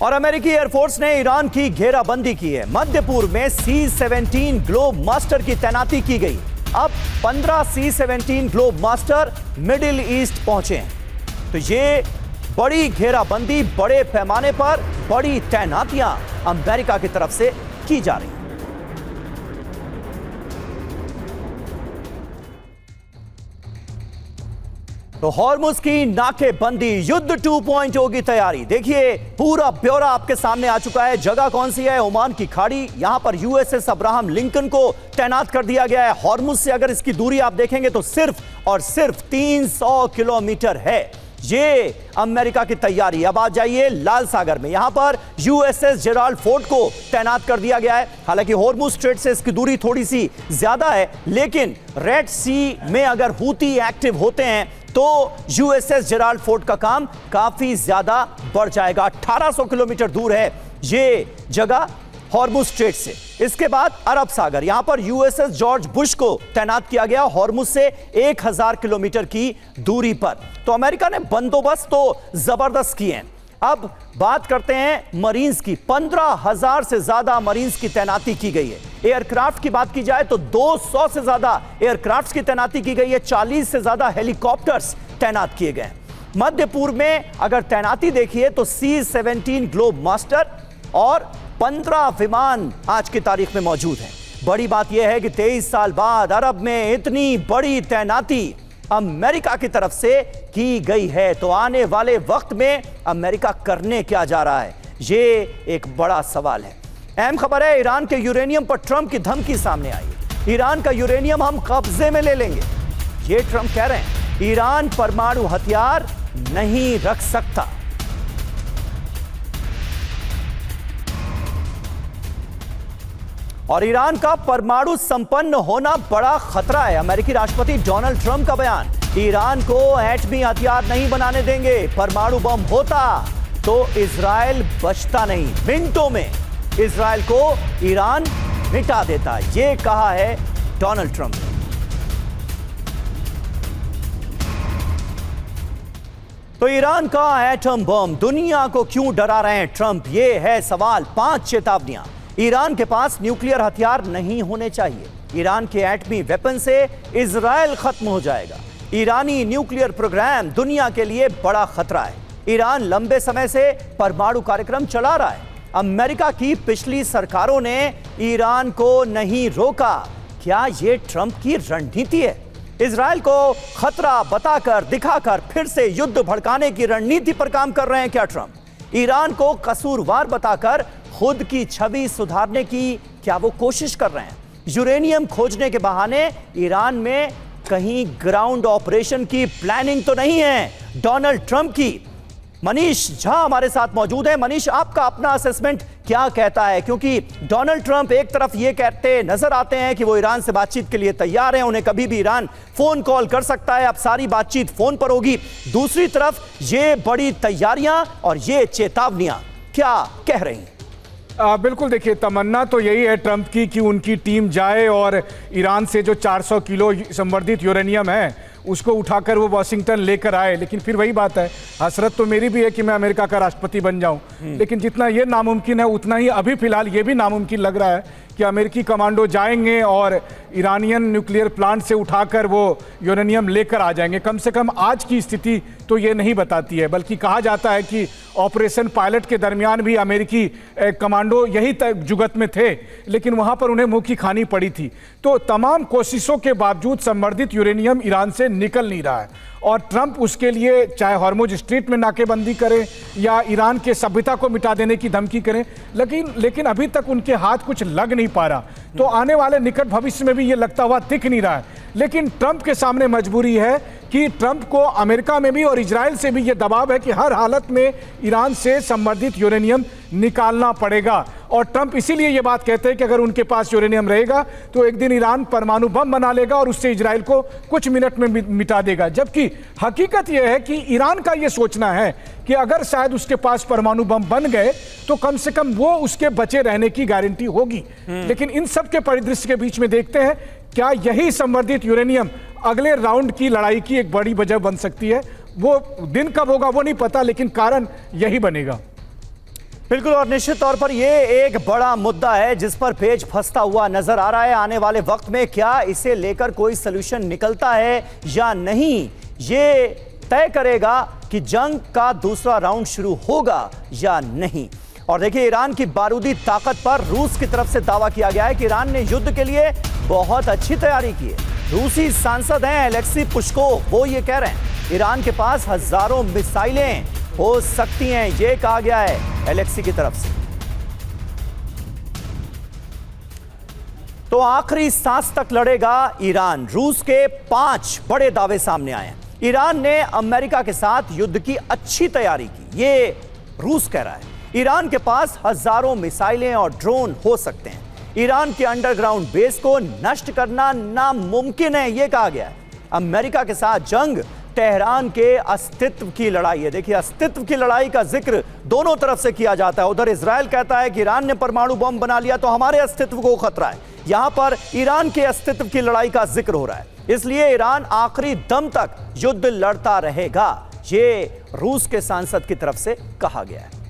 और अमेरिकी एयरफोर्स ने ईरान की घेराबंदी की है। मध्य पूर्व में C-17 ग्लोब मास्टर की तैनाती की गई। अब 15 C-17 globe master middle east पहुंचे हैं। तो ये बड़ी घेराबंदी, बड़े पैमाने पर बड़ी तैनातियां अमेरिका की तरफ से की जा रही हैं। तो हॉर्मुज की नाकेबंदी, युद्ध 2.0 की तैयारी। देखिए पूरा ब्यौरा आपके सामने आ चुका है। जगह कौन सी है? ओमान की खाड़ी। यहां पर USS अब्राहम लिंकन को तैनात कर दिया गया है। हॉर्मुज से अगर इसकी दूरी आप देखेंगे तो सिर्फ और सिर्फ 300 किलोमीटर है। ये अमेरिका की तैयारी। अब आ जाइए लाल सागर में। यहां पर USS जेराल्ड फोर्ड को तैनात कर दिया गया है। हालांकि हॉर्मुज स्ट्रेट से इसकी दूरी थोड़ी सी ज्यादा है, लेकिन रेड सी में अगर हूती एक्टिव होते हैं तो USS जेराल्ड फोर्ड का काम काफी ज्यादा बढ़ जाएगा। 1800 किलोमीटर दूर है ये जगह हॉर्मुज स्ट्रेट से। इसके बाद अरब सागर, यहां पर USS जॉर्ज बुश को तैनात किया गया हॉर्मुज से 1000 किलोमीटर की दूरी पर। तो अमेरिका ने बंदोबस्त तो जबरदस्त किए हैं। अब बात करते हैं मरीन्स की। 15,000 से ज्यादा मरीन्स की तैनाती की गई है। एयरक्राफ्ट की बात की जाए तो 200 से ज्यादा एयरक्राफ्ट की तैनाती की गई है। 40 से ज्यादा हेलीकॉप्टर्स तैनात किए गए हैं। मध्य पूर्व में अगर तैनाती देखिए तो C-17 ग्लोब मास्टर और 15 विमान आज की तारीख में मौजूद हैं। बड़ी बात यह है कि 23 साल बाद अरब में इतनी बड़ी तैनाती अमेरिका की तरफ से की गई है। तो आने वाले वक्त में अमेरिका करने क्या जा रहा है, ये एक बड़ा सवाल है। अहम खबर है, ईरान के यूरेनियम पर ट्रंप की धमकी सामने आई है। ईरान का यूरेनियम हम कब्जे में ले लेंगे, ये ट्रंप कह रहे हैं। ईरान परमाणु हथियार नहीं रख सकता। और ईरान का परमाणु संपन्न होना बड़ा खतरा है। अमेरिकी राष्ट्रपति डोनाल्ड ट्रंप का बयान, ईरान को एटमी हथियार नहीं बनाने देंगे। परमाणु बम होता तो इजराइल बचता नहीं। मिनटों में इजराइल को ईरान मिटा देता, यह कहा है डोनाल्ड ट्रंप ने। तो ईरान का एटम बम, दुनिया को क्यों डरा रहे हैं ट्रंप, यह है सवाल। 5 चेतावनियां। ईरान के पास न्यूक्लियर हथियार नहीं होने चाहिए। ईरान के एटमी वेपन से इजराइल खत्म हो जाएगा। ईरानी न्यूक्लियर प्रोग्राम दुनिया के लिए बड़ा खतरा है। ईरान लंबे समय से परमाणु कार्यक्रम चला रहा है। अमेरिका की पिछली सरकारों ने ईरान को नहीं रोका। क्या यह ट्रंप की रणनीति है? इजराइल को खतरा बताकर, दिखाकर फिर से युद्ध भड़काने की रणनीति पर काम कर रहे हैं क्या ट्रंप? ईरान को कसूरवार बताकर खुद की छवि सुधारने की क्या वो कोशिश कर रहे हैं? यूरेनियम खोजने के बहाने ईरान में कहीं ग्राउंड ऑपरेशन की प्लानिंग तो नहीं है डोनाल्ड ट्रंप की? मनीष झा हमारे साथ मौजूद है। मनीष, आपका अपना असेसमेंट क्या कहता है? क्योंकि डोनाल्ड ट्रंप एक तरफ ये कहते नजर आते हैं कि वो ईरान से बातचीत के लिए तैयार हैं, उन्हें कभी भी ईरान फोन कॉल कर सकता है, अब सारी बातचीत फोन पर होगी। दूसरी तरफ ये बड़ी तैयारियां और ये चेतावनियां क्या कह रही हैं? बिल्कुल, देखिए तमन्ना तो यही है ट्रंप की कि उनकी टीम जाए और ईरान से जो 400 किलो संवर्धित यूरेनियम है उसको उठाकर वो वाशिंगटन लेकर आए। लेकिन फिर वही बात है, हसरत तो मेरी भी है कि मैं अमेरिका का राष्ट्रपति बन जाऊं, लेकिन जितना ये नामुमकिन है उतना ही अभी फिलहाल ये भी नामुमकिन लग रहा है कि अमेरिकी कमांडो जाएंगे और ईरानियन न्यूक्लियर प्लांट से उठाकर वो यूरेनियम लेकर आ जाएंगे। कम से कम आज की स्थिति तो ये नहीं बताती है, बल्कि कहा जाता है कि ऑपरेशन पायलट के दरमियान भी अमेरिकी कमांडो यही जुगत में थे, लेकिन वहाँ पर उन्हें मुँह की खानी पड़ी थी। तो तमाम कोशिशों के बावजूद संवर्धित यूरेनियम ईरान से निकल नहीं रहा है और ट्रंप उसके लिए चाहे हॉर्मुज स्ट्रीट में नाकेबंदी करें या ईरान के सभ्यता को मिटा देने की धमकी करें, लेकिन अभी तक उनके हाथ कुछ लग नहीं पा रहा। तो आने वाले निकट भविष्य में भी ये लगता हुआ दिख नहीं रहा है। लेकिन ट्रंप के सामने मजबूरी है कि ट्रंप को अमेरिका में भी और इजराइल से भी ये दबाव है कि हर हालत में ईरान से संवर्धित यूरेनियम निकालना पड़ेगा। और ट्रंप इसीलिए ये बात कहते हैं कि अगर उनके पास यूरेनियम रहेगा तो एक दिन ईरान परमाणु बम बना लेगा और उससे इजराइल को कुछ मिनट में मिटा देगा। जबकि हकीकत यह है कि ईरान का ये सोचना है कि अगर शायद उसके पास परमाणु बम बन गए तो कम से कम वो उसके बचे रहने की गारंटी होगी। लेकिन इन सब के परिदृश्य के बीच में देखते हैं क्या यही संवर्धित यूरेनियम अगले राउंड की लड़ाई की एक बड़ी वजह बन सकती है। वो दिन कब होगा वो नहीं पता, लेकिन कारण यही बनेगा। बिल्कुल, और निश्चित तौर पर यह एक बड़ा मुद्दा है जिस पर पेच फंसता हुआ नजर आ रहा है। आने वाले वक्त में क्या इसे लेकर कोई सलूशन निकलता है या नहीं, ये तय करेगा कि जंग का दूसरा राउंड शुरू होगा या नहीं। और देखिए, ईरान की बारूदी ताकत पर रूस की तरफ से दावा किया गया है कि ईरान ने युद्ध के लिए बहुत अच्छी तैयारी की है। रूसी सांसद हैं एलेक्सी पुश्कोव, वो ये कह रहे हैं ईरान के पास हजारों मिसाइलें हो सकती हैं, ये कहा गया है एलेक्सी की तरफ से। तो आखिरी सांस तक लड़ेगा ईरान। रूस के 5 बड़े दावे सामने आए हैं। ईरान ने अमेरिका के साथ युद्ध की अच्छी तैयारी की, ये रूस कह रहा है। ईरान के पास हजारों मिसाइलें और ड्रोन हो सकते हैं। ईरान के अंडरग्राउंड बेस को नष्ट करना नामुमकिन है, यह कहा गया है। अमेरिका के साथ जंग तेहरान के अस्तित्व की लड़ाई है। देखिए, अस्तित्व की लड़ाई का जिक्र दोनों तरफ से किया जाता है। उधर इजराइल कहता है कि ईरान ने परमाणु बम बना लिया तो हमारे अस्तित्व को खतरा है। यहां पर ईरान के अस्तित्व की लड़ाई का जिक्र हो रहा है, इसलिए ईरान आखिरी दम तक युद्ध लड़ता रहेगा, ये रूस के सांसद की तरफ से कहा गया है।